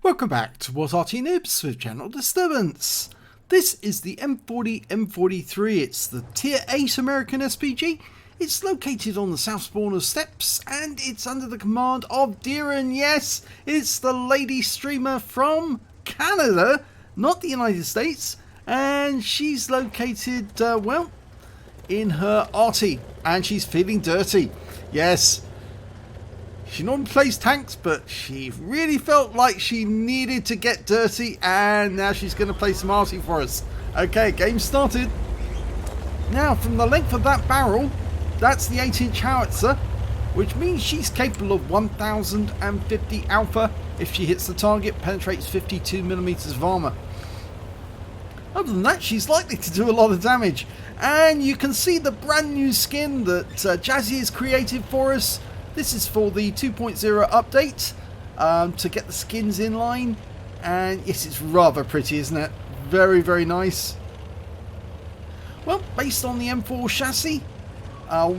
Welcome back to What Arty Noobs with Channel Disturbance. This is the M40 M43. It's the Tier 8 American SPG. It's located on the south spawn of Steps and it's under the command of Dierin. Yes, it's the lady streamer from Canada, not the United States. And she's located, well, in her Arty. And she's feeling dirty. Yes. She normally plays tanks, but she really felt like she needed to get dirty, and now she's going to play some Arty for us. Okay, game started. Now, from the length of that barrel, that's the 8-inch howitzer, which means she's capable of 1050 alpha if she hits the target, penetrates 52mm of armor. Other than that, she's likely to do a lot of damage. And you can see the brand new skin that Jazzy has created for us. This is for the 2.0 update to get the skins in line. And yes, it's rather pretty, isn't it? Very, very nice. Well, based on the M4 chassis,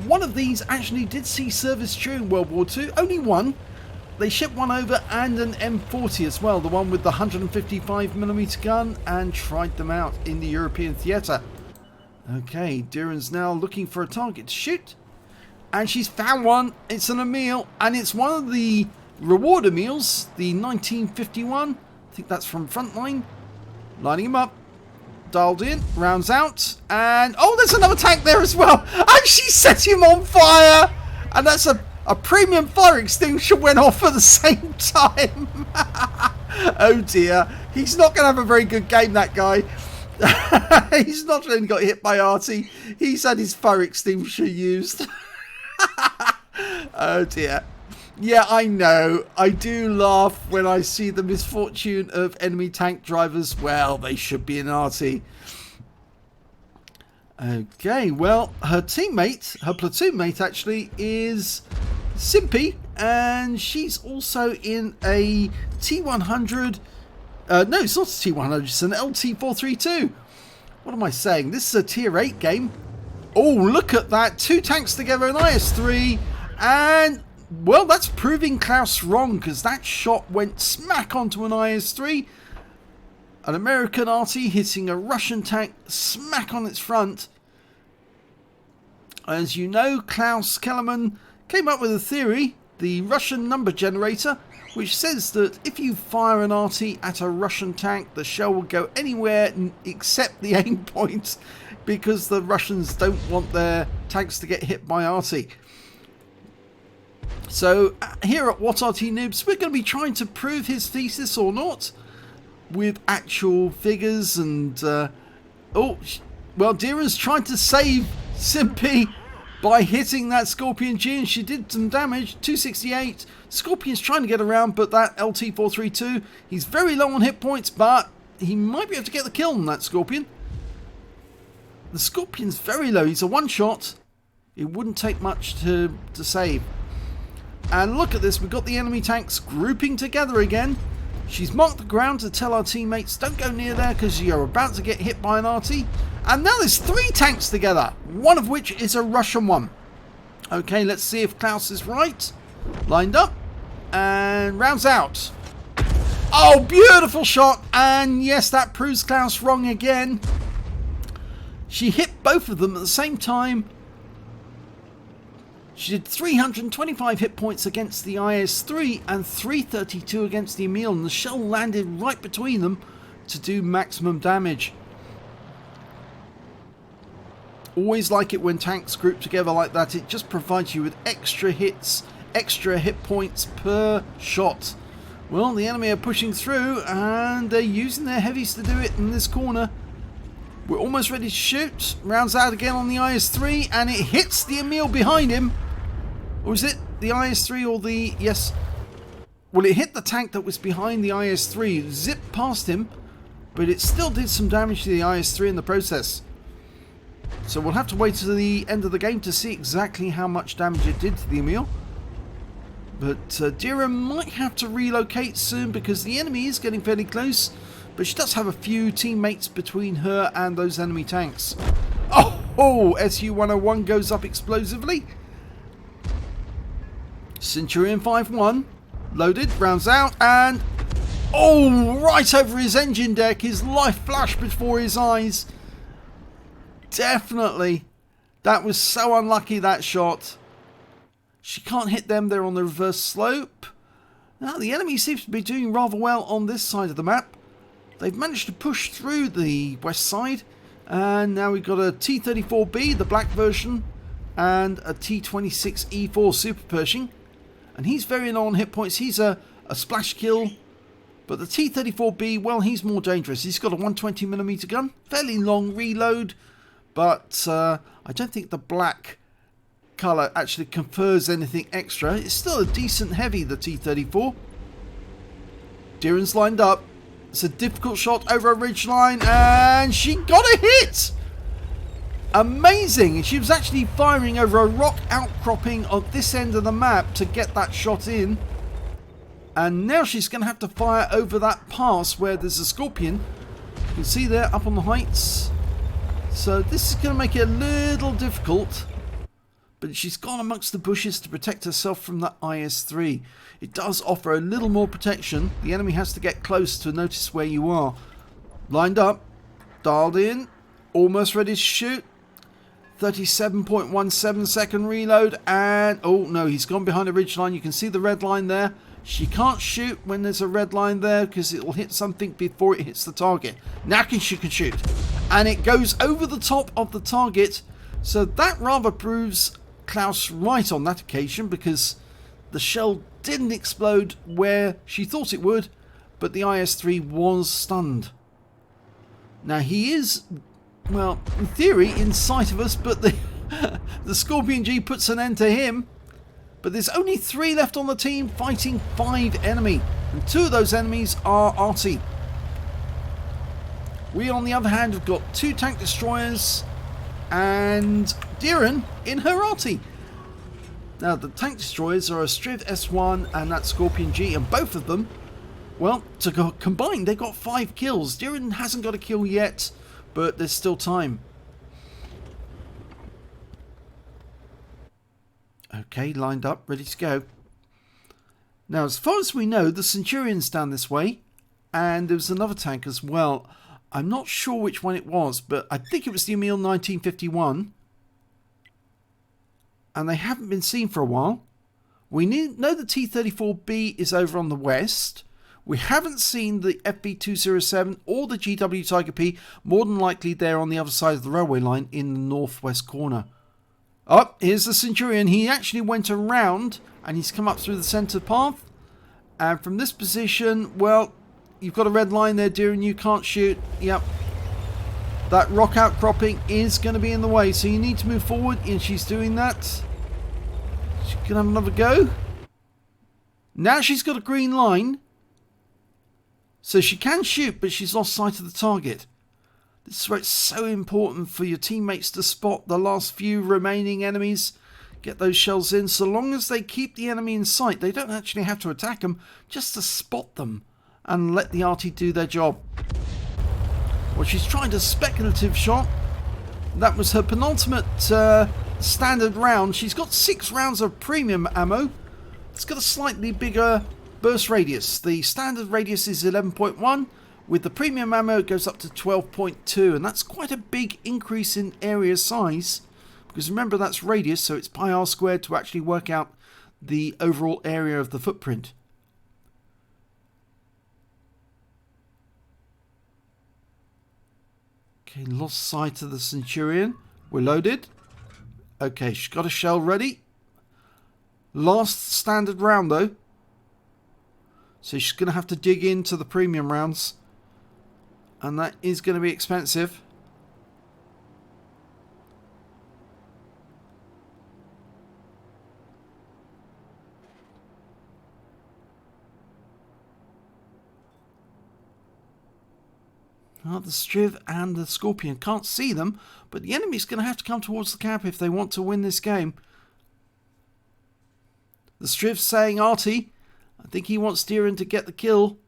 one of these actually did see service during World War II. Only one. They shipped one over and an M40 as well. The one with the 155mm gun, and tried them out in the European theatre. Okay, Dierin's now looking for a target to shoot. And she's found one. It's an Emil, and it's one of the reward Emils, the 1951. I think that's from Frontline. Lining him up. Dialed in, rounds out, and oh, there's another tank there as well. And she set him on fire. And that's a premium fire extinguisher went off at the same time. Oh dear. He's not going to have a very good game, that guy. He's not only got hit by Arty, he's had his fire extinguisher used. Oh dear. Yeah, I know. I do laugh when I see the misfortune of enemy tank drivers. Well, they should be an Arty. Okay, well, her teammate, her platoon mate actually, is Simpy, and she's also in a T100. No, it's not a T100, it's an LT432. What am I saying? This is a Tier 8 game. Oh, look at that. Two tanks together, an IS-3, and, well, that's proving Klaus wrong, because that shot went smack onto an IS-3. An American Arty hitting a Russian tank smack on its front. As you know, Klaus Kellerman came up with a theory, the Russian number generator, which says that if you fire an Arty at a Russian tank, the shell will go anywhere except the aim point, because the Russians don't want their tanks to get hit by Arty. So here at What Arty Noobs, we're going to be trying to prove his thesis or not with actual figures. And oh, well, Dierin's trying to save Simpy by hitting that Scorpion G, and she did some damage. 268. Scorpion's trying to get around, but that LT432, he's very low on hit points, but he might be able to get the kill on that Scorpion. The Scorpion's very low. He's a one-shot. It wouldn't take much to save. And look at this. We've got the enemy tanks grouping together again. She's marked the ground to tell our teammates, don't go near there because you're about to get hit by an Arty. And now there's three tanks together, one of which is a Russian one. Okay, let's see if Klaus is right. Lined up and rounds out. Oh, beautiful shot. And yes, that proves Klaus wrong again. She hit both of them at the same time. She did 325 hit points against the IS-3 and 332 against the Emil, and the shell landed right between them to do maximum damage. Always like it when tanks group together like that. It just provides you with extra hits, extra hit points per shot. Well, the enemy are pushing through and they're using their heavies to do it in this corner. We're almost ready to shoot. Rounds out again on the IS-3 and it hits the Emil behind him. Or is it the IS-3 or the... Yes. Well, it hit the tank that was behind the IS-3. Zipped past him. But it still did some damage to the IS-3 in the process. So we'll have to wait to the end of the game to see exactly how much damage it did to the Emil. But Dierin might have to relocate soon because the enemy is getting fairly close. But she does have a few teammates between her and those enemy tanks. Oh, SU-101 goes up explosively. Centurion 5-1. Loaded, rounds out, and Oh, right over his engine deck. His life flashed before his eyes. Definitely. That was so unlucky, that shot. She can't hit them. They're on the reverse slope. Now, the enemy seems to be doing rather well on this side of the map. They've managed to push through the west side. And now we've got a T-34B, the black version, and a T-26E4 Super Pershing. And he's very low on hit points. He's a splash kill. But the T-34B, well, he's more dangerous. He's got a 120mm gun. Fairly long reload. But I don't think the black colour actually confers anything extra. It's still a decent heavy, the T-34. Dierin's lined up. It's a difficult shot over a ridgeline, and she got a hit! Amazing! She was actually firing over a rock outcropping on this end of the map to get that shot in. And now she's going to have to fire over that pass where there's a Scorpion. You can see there up on the heights. So this is going to make it a little difficult. But she's gone amongst the bushes to protect herself from that IS-3. It does offer a little more protection. The enemy has to get close to notice where you are. Lined up. Dialed in. Almost ready to shoot. 37.17 second reload. And, oh no, he's gone behind a ridgeline. You can see the red line there. She can't shoot when there's a red line there because it will hit something before it hits the target. Now she can shoot. And it goes over the top of the target. So that rather proves Klaus right on that occasion, because the shell didn't explode where she thought it would, but the IS-3 was stunned. Now he is, well, in theory, in sight of us, but the Scorpion G puts an end to him. But there's only 3 left on the team fighting 5 enemy, and 2 of those enemies are Arty. We, on the other hand, have got 2 tank destroyers and Dierin in her Arty. Now, the tank destroyers are a Striv S1 and that Scorpion G, and both of them, well, to go combined, they got 5 kills. Dierin hasn't got a kill yet, but there's still time. Okay, lined up, ready to go. Now, as far as we know, the Centurion's down this way, and there was another tank as well. I'm not sure which one it was, but I think it was the Emil 1951. And they haven't been seen for a while. We know the T-34B is over on the west. We haven't seen the FB207 or the GW Tiger P. More than likely they're on the other side of the railway line in the northwest corner. Oh, here's the Centurion. He actually went around and he's come up through the centre path. And from this position, well, you've got a red line there, Dierin. You can't shoot. Yep. That rock outcropping is going to be in the way, so you need to move forward, and she's doing that. She's going to have another go. Now she's got a green line. So she can shoot, but she's lost sight of the target. This is where it's so important for your teammates to spot the last few remaining enemies. Get those shells in. So long as they keep the enemy in sight, they don't actually have to attack them, just to spot them and let the Arty do their job. Well, she's tried a speculative shot. That was her penultimate standard round. She's got 6 rounds of premium ammo. It's got a slightly bigger burst radius. The standard radius is 11.1. With the premium ammo, it goes up to 12.2. And that's quite a big increase in area size. Because remember, that's radius, so it's pi r squared to actually work out the overall area of the footprint. Okay, lost sight of the Centurion. We're loaded. Okay, she's got a shell ready. Last standard round though. So she's going to have to dig into the premium rounds. And that is going to be expensive. The Striv and the Scorpion can't see them, but the enemy's going to have to come towards the camp if they want to win this game. The Striv's saying Arty. I think he wants Dierin to get the kill.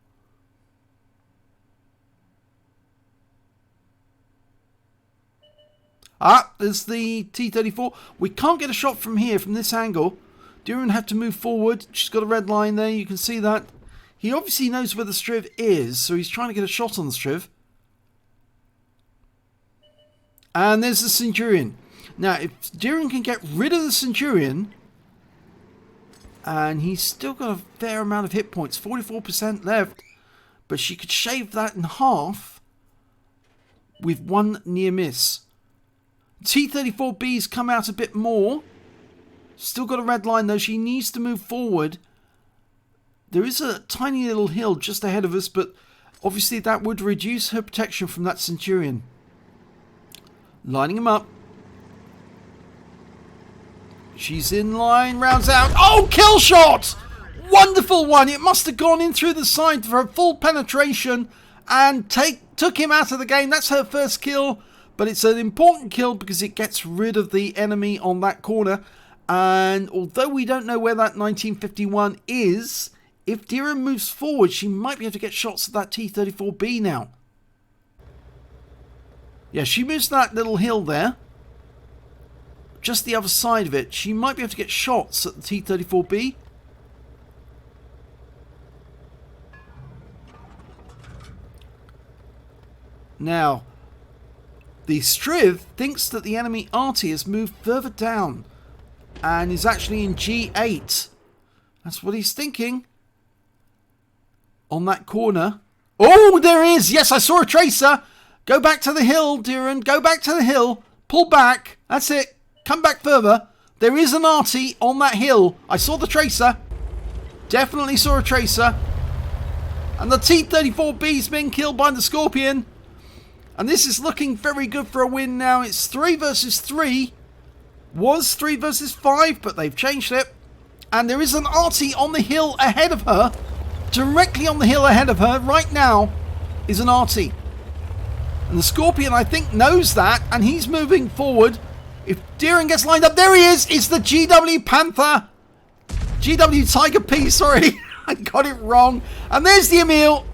Ah, there's the T-34. We can't get a shot from here, from this angle. Dierin had to move forward. She's got a red line there, you can see that. He obviously knows where the Striv is, so he's trying to get a shot on the Striv. And there's the Centurion. Now, if Dierin can get rid of the Centurion, and he's still got a fair amount of hit points, 44% left, but she could shave that in half with one near miss. T-34B's come out a bit more. Still got a red line though. She needs to move forward. There is a tiny little hill just ahead of us, but obviously that would reduce her protection from that Centurion. Lining him up. She's in line, rounds out. Oh, kill shot! Wonderful one. It must have gone in through the side for a full penetration and took him out of the game. That's her first kill, but it's an important kill because it gets rid of the enemy on that corner. And although we don't know where that 1951 is, if Dierin moves forward, she might be able to get shots at that T-34B now. Yeah, she moves that little hill there. Just the other side of it. She might be able to get shots at the T-34B. Now, the Striv thinks that the enemy Arty has moved further down and is actually in G8. That's what he's thinking. On that corner. Oh, there he is. Yes, I saw a tracer. Go back to the hill, Dierin. Go back to the hill. Pull back. That's it. Come back further. There is an Arty on that hill. I saw the tracer. Definitely saw a tracer. And the T-34B's been killed by the Scorpion. And this is looking very good for a win now. It's 3 versus 3. Was 3 versus 5, but they've changed it. And there is an Arty on the hill ahead of her. Directly on the hill ahead of her right now is an Arty. And the Scorpion, I think, knows that. And he's moving forward. If Dierin gets lined up, there he is. It's the GW Panther. GW Tiger P, sorry. I got it wrong. And there's the Emil.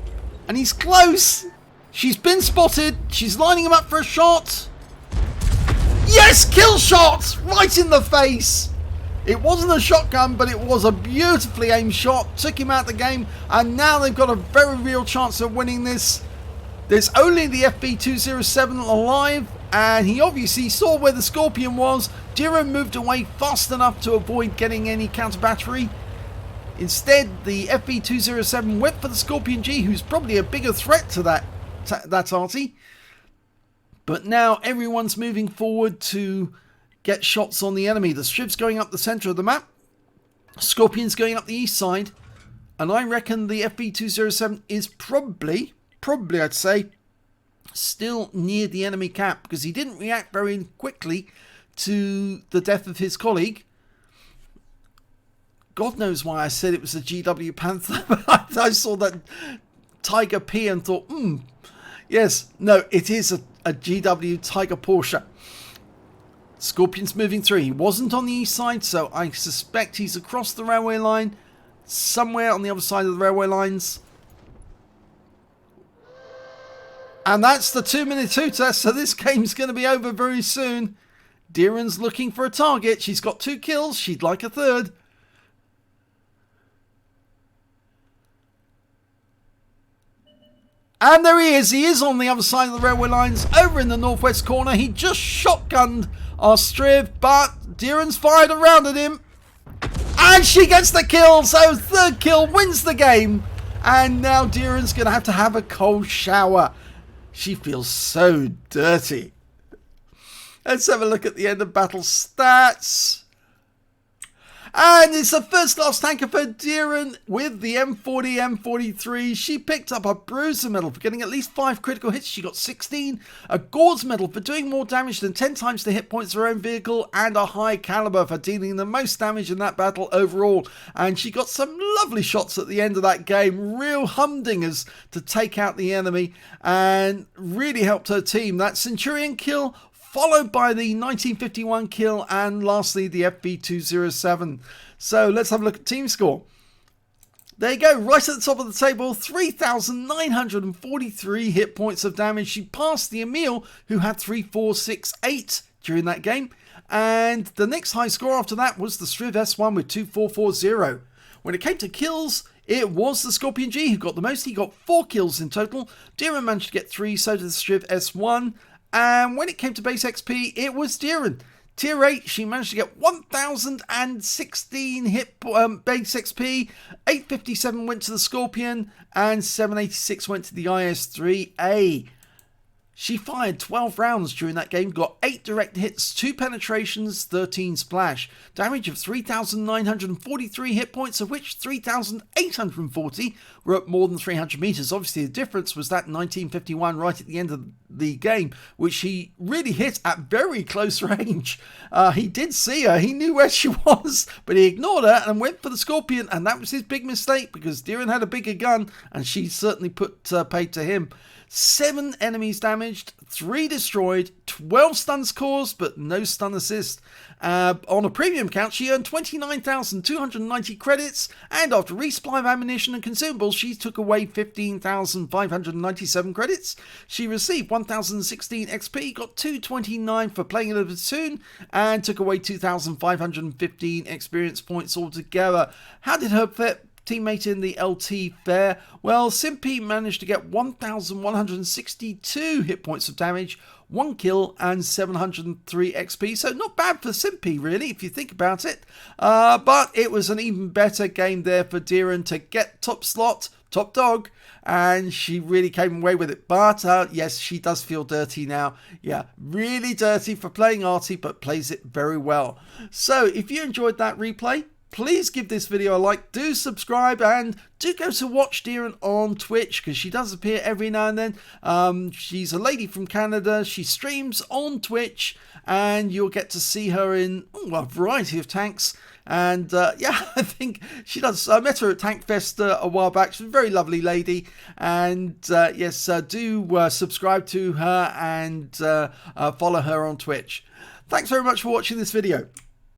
And he's close. She's been spotted. She's lining him up for a shot. Yes, kill shot. Right in the face. It wasn't a shotgun, but it was a beautifully aimed shot. Took him out of the game. And now they've got a very real chance of winning this. There's only the FB207 alive. And he obviously saw where the Scorpion was. Dierin moved away fast enough to avoid getting any counter battery. Instead, the FB207 went for the Scorpion G, who's probably a bigger threat to that Arty. But now everyone's moving forward to get shots on the enemy. The Striv's going up the centre of the map. Scorpion's going up the east side. And I reckon the FB207 is probably I'd say, still near the enemy cap, because he didn't react very quickly to the death of his colleague. God knows why I said it was a GW Panther, but I saw that Tiger P and thought, yes, no, it is a GW Tiger Porsche. Scorpion's moving through. He wasn't on the east side, so I suspect he's across the railway line, somewhere on the other side of the railway lines. And that's the 2-minute tutor, so this game's going to be over very soon. Dierin's looking for a target. She's got 2 kills. She'd like a third. And there he is. He is on the other side of the railway lines, over in the northwest corner. He just shotgunned our Striv, but Dierin's fired around at him. And she gets the kill, so third kill wins the game. And now Dierin's going to have a cold shower. She feels so dirty. Let's have a look at the end of battle stats. And it's a first class tanker for Dierin with the M40, M43. She picked up a Bruiser medal for getting at least 5 critical hits. She got 16. A Gore's medal for doing more damage than 10 times the hit points of her own vehicle. And a high caliber for dealing the most damage in that battle overall. And she got some lovely shots at the end of that game. Real humdingers to take out the enemy. And really helped her team. That Centurion kill, followed by the 1951 kill, and lastly the FB207. So let's have a look at team score. There you go, right at the top of the table, 3,943 hit points of damage. She passed the Emil, who had 3,468 during that game. And the next high score after that was the Striv S1 with 2,440. When it came to kills, It was the Scorpion G who got the most. He got 4 kills in total. Dierin managed to get 3, so did the Shiv S1. And when it came to base XP, it was Dierin. Tier 8, she managed to get 1,016 hit base XP, 857 went to the Scorpion, and 786 went to the IS-3A. She fired 12 rounds during that game, got 8 direct hits, 2 penetrations, 13 splash. Damage of 3,943 hit points, of which 3,840 were at more than 300 meters. Obviously, the difference was that 1951 right at the end of the game, which he really hit at very close range. He did see her, he knew where she was, but he ignored her and went for the Scorpion, and that was his big mistake because Dierin had a bigger gun, and she certainly put paid to him. 7 enemies damaged, 3 destroyed, 12 stuns caused, but no stun assist. On a premium count, she earned 29,290 credits, and after resupply of ammunition and consumables, she took away 15,597 credits. She received 1,016 XP, got 229 for playing in a platoon, and took away 2,515 experience points altogether. How did her teammate in the LT fare? Well, Simpy managed to get 1,162 hit points of damage, 1 kill, and 703 XP. So not bad for Simpy, really, if you think about it. But it was an even better game there for Dierin to get top slot, top dog, and she really came away with it. But yes, she does feel dirty now. Yeah, really dirty for playing Arty, but plays it very well. So if you enjoyed that replay, please give this video a like, do subscribe, and do go to watch Dierin on Twitch, because she does appear every now and then. She's a lady from Canada. She streams on Twitch, and you'll get to see her in a variety of tanks. And yeah, I think she does. I met her at Tank Fest a while back. She's a very lovely lady. And yes, do subscribe to her and follow her on Twitch. Thanks very much for watching this video.